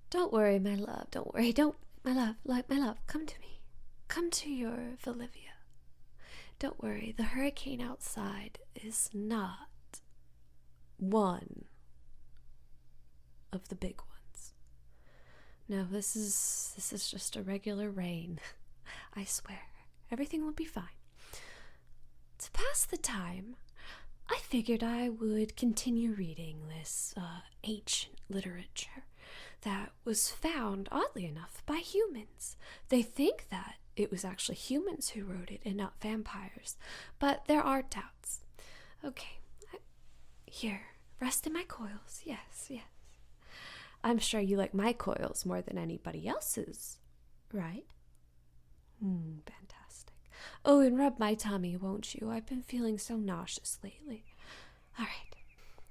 Don't worry, my love, don't worry, my love, come to me. Come to your Bolivia. Don't worry, the hurricane outside is not one of the big ones. No, this is just a regular rain. I swear, everything will be fine. To pass the time, I figured I would continue reading this ancient literature that was found, oddly enough, by humans. They think that it was actually humans who wrote it and not vampires, but there are doubts. Okay, here, rest in my coils. Yes. I'm sure you like my coils more than anybody else's, right? Fantastic. Oh, and rub my tummy, won't you? I've been feeling so nauseous lately. All right.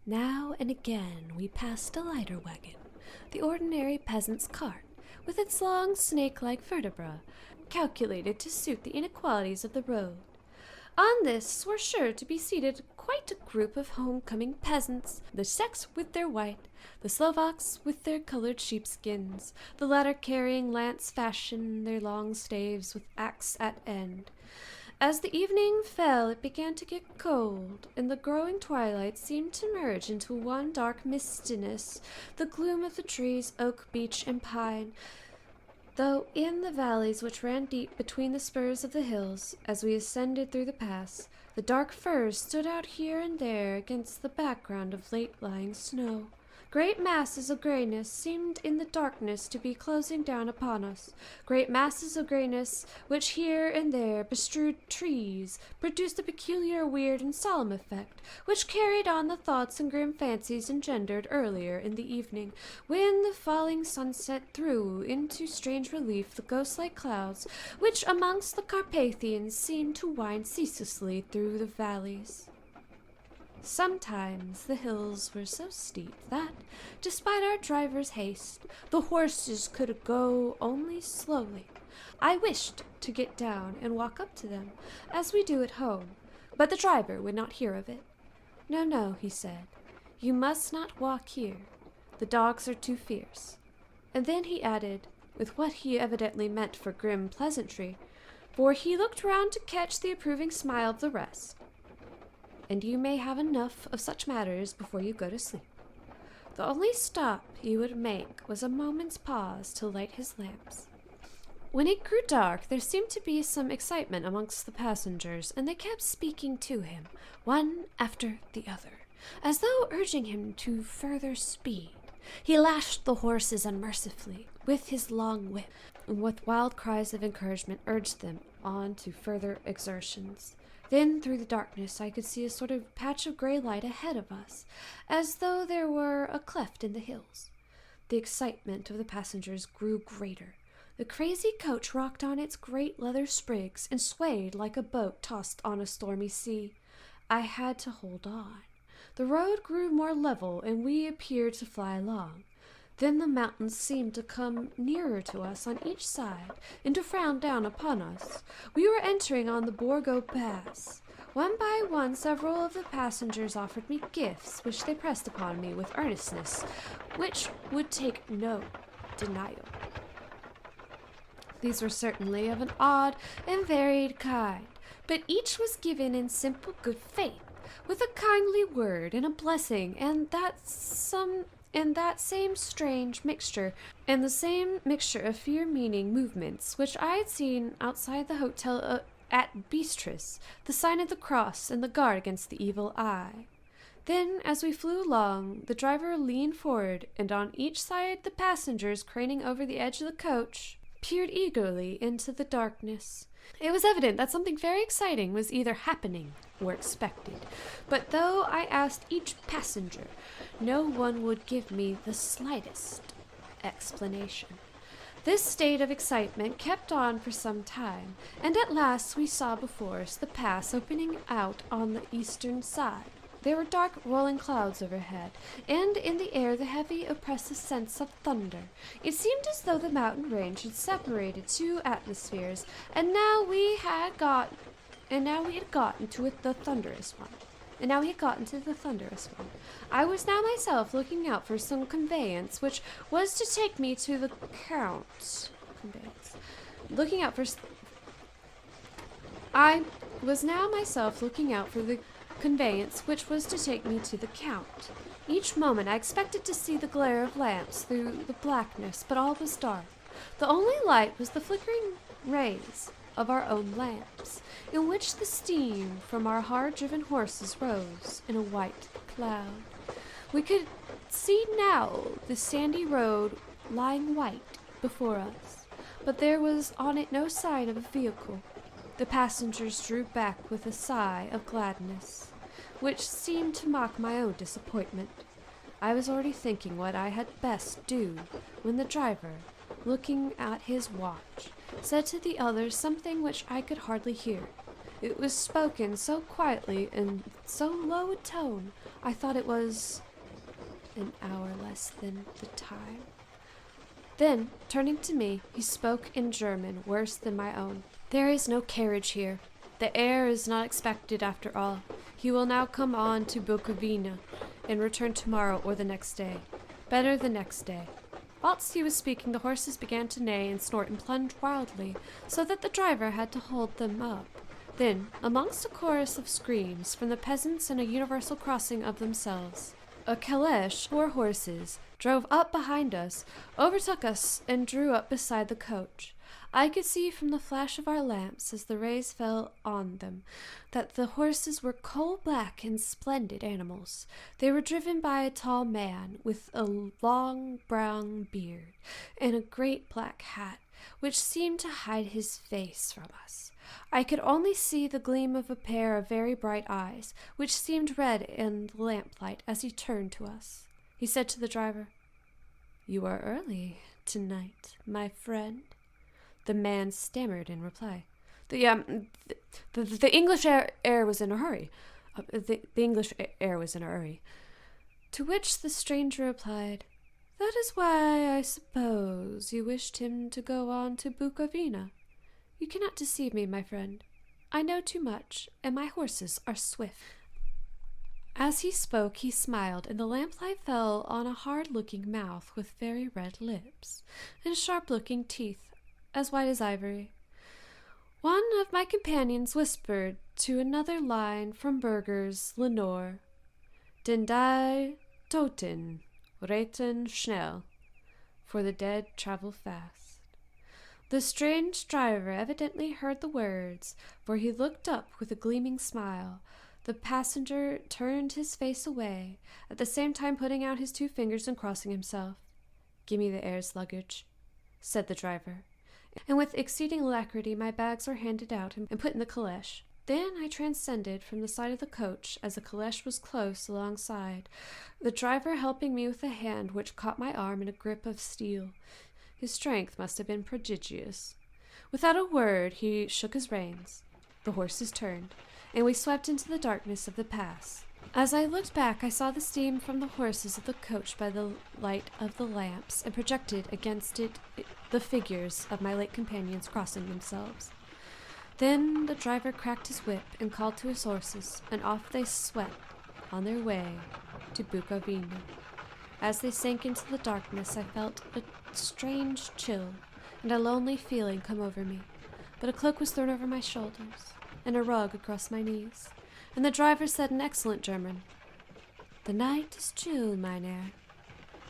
Now and again we passed a lighter wagon, the ordinary peasant's cart, with its long snake-like vertebra, calculated to suit the inequalities of the road. On this were sure to be seated quite a group of homecoming peasants, the Czechs with their white, the Slovaks with their colored sheepskins, the latter carrying lance fashion their long staves with axe at end. As the evening fell, it began to get cold, and the growing twilight seemed to merge into one dark mistiness, the gloom of the trees, oak, beech, and pine, though in the valleys which ran deep between the spurs of the hills, as we ascended through the pass, the dark firs stood out here and there against the background of late-lying snow. Great masses of grayness seemed in the darkness to be closing down upon us. Great masses of grayness, which here and there bestrewed trees, produced a peculiar, weird, and solemn effect, which carried on the thoughts and grim fancies engendered earlier in the evening, when the falling sunset threw into strange relief the ghost-like clouds, which amongst the Carpathians seemed to wind ceaselessly through the valleys. Sometimes the hills were so steep that, despite our driver's haste, the horses could go only slowly. I wished to get down and walk up to them, as we do at home, but the driver would not hear of it. No, he said, you must not walk here. The dogs are too fierce. And then he added, with what he evidently meant for grim pleasantry, for he looked round to catch the approving smile of the rest, and you may have enough of such matters before you go to sleep. The only stop he would make was a moment's pause to light his lamps. When it grew dark, there seemed to be some excitement amongst the passengers, and they kept speaking to him, one after the other, as though urging him to further speed. He lashed the horses unmercifully with his long whip, and with wild cries of encouragement urged them on to further exertions. Then, through the darkness, I could see a sort of patch of gray light ahead of us, as though there were a cleft in the hills. The excitement of the passengers grew greater. The crazy coach rocked on its great leather sprigs and swayed like a boat tossed on a stormy sea. I had to hold on. The road grew more level, and we appeared to fly along. Then the mountains seemed to come nearer to us on each side, and to frown down upon us. We were entering on the Borgo Pass. One by one, several of the passengers offered me gifts, which they pressed upon me with earnestness, which would take no denial. These were certainly of an odd and varied kind, but each was given in simple good faith, with a kindly word and a blessing, and that same strange mixture, and the same mixture of fear-meaning movements which I had seen outside the hotel at Beatrice, the sign of the cross and the guard against the evil eye. Then, as we flew along, the driver leaned forward, and on each side the passengers, craning over the edge of the coach, peered eagerly into the darkness. It was evident that something very exciting was either happening or expected, but though I asked each passenger, no one would give me the slightest explanation. This state of excitement kept on for some time, and at last we saw before us the pass opening out on the eastern side. There were dark rolling clouds overhead, and in the air the heavy oppressive sense of thunder. It seemed as though the mountain range had separated two atmospheres, and now we had gotten to the thunderous one. and now he got into the thunderous one. I was now myself looking out for some conveyance which was to take me to the Count. Looking out for... I was now myself looking out for the conveyance which was to take me to the Count. Each moment I expected to see the glare of lamps through the blackness, but all was dark. The only light was the flickering rays of our own lamps, in which the steam from our hard-driven horses rose in a white cloud. We could see now the sandy road lying white before us, but there was on it no sign of a vehicle. The passengers drew back with a sigh of gladness, which seemed to mock my own disappointment. I was already thinking what I had best do, when the driver, looking at his watch, said to the others something which I could hardly hear. It was spoken so quietly and so low a tone, I thought it was an hour less than the time. Then, turning to me, he spoke in German, worse than my own. "There is no carriage here. The heir is not expected after all. He will now come on to Bukovina and return tomorrow or the next day. Better the next day." Whilst he was speaking, the horses began to neigh and snort and plunge wildly, so that the driver had to hold them up. Then, amongst a chorus of screams from the peasants and a universal crossing of themselves, a caleche, 4 horses, drove up behind us, overtook us, and drew up beside the coach. I could see from the flash of our lamps, as the rays fell on them, that the horses were coal-black and splendid animals. They were driven by a tall man with a long brown beard and a great black hat, which seemed to hide his face from us. I could only see the gleam of a pair of very bright eyes, which seemed red in the lamplight as he turned to us. He said to the driver, "You are early tonight, my friend." The man stammered in reply. The English air was in a hurry. The English air was in a hurry. To which the stranger replied, "That is why I suppose you wished him to go on to Bukovina. You cannot deceive me, my friend. I know too much, and my horses are swift." As he spoke, he smiled, and the lamplight fell on a hard-looking mouth with very red lips, and sharp-looking teeth, as white as ivory. One of my companions whispered to another line from Burger's Lenore, "Den die Toten reiten schnell," for the dead travel fast. The strange driver evidently heard the words, for he looked up with a gleaming smile. The passenger turned his face away, at the same time putting out his 2 fingers and crossing himself. "Give me the heir's luggage," said the driver. And with exceeding alacrity my bags were handed out and put in the caleche. Then I transcended from the side of the coach, as the caleche was close alongside, the driver helping me with a hand which caught my arm in a grip of steel. His strength must have been prodigious. Without a word he shook his reins. The horses turned, and we swept into the darkness of the pass. As I looked back, I saw the steam from the horses of the coach by the light of the lamps, and projected against it the figures of my late companions crossing themselves. Then the driver cracked his whip and called to his horses, and off they swept on their way to Bukovina. As they sank into the darkness, I felt a strange chill and a lonely feeling come over me, but a cloak was thrown over my shoulders, and a rug across my knees, and the driver said in excellent German, "The night is chill, mynheer,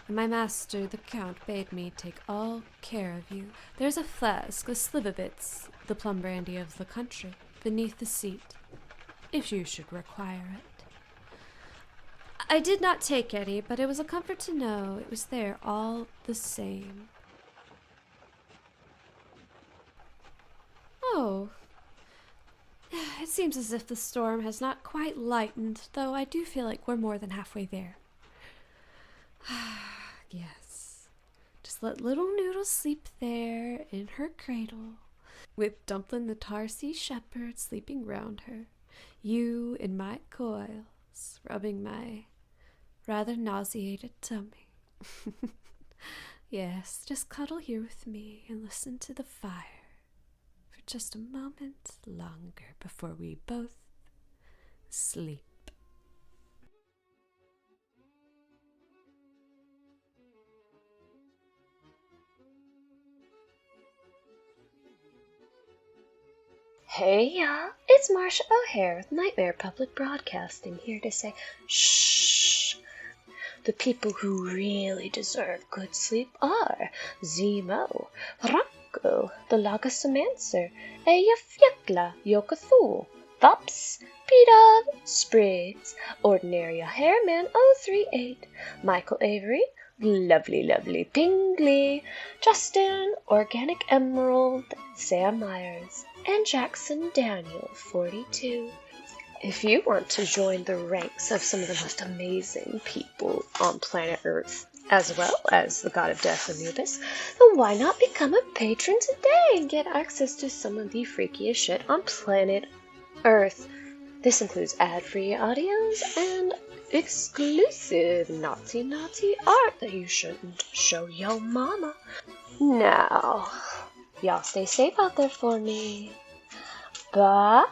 and my master the Count bade me take all care of you. There's a flask of Slivovitz, the plum brandy of the country, beneath the seat, if you should require it." I did not take any, but it was a comfort to know it was there all the same. Oh, it seems as if the storm has not quite lightened, though I do feel like we're more than halfway there. Yes, just let little Noodle sleep there in her cradle, with Dumplin the Tarsy shepherd sleeping round her, you in my coils, rubbing my rather nauseated tummy. Yes, just cuddle here with me and listen to the fire for just a moment longer before we both sleep. Hey, y'all, it's Marsha O'Hare with Nightmare Public Broadcasting, here to say, shh. The people who really deserve good sleep are Zemo, Ranko, the Lagasamancer, Eyjafjalla, Yokathul, Thups, P-Dog, Spriggs, Ordinary Hairman 038, Michael Avery, Lovely Pingley, Justin, Organic Emerald, Sam Myers, and Jackson Daniel 42. If you want to join the ranks of some of the most amazing people on planet Earth, as well as the god of death Anubis, then why not become a patron today and get access to some of the freakiest shit on planet Earth? This includes ad-free audios and exclusive naughty art that you shouldn't show your mama. Now, y'all stay safe out there for me. Bye!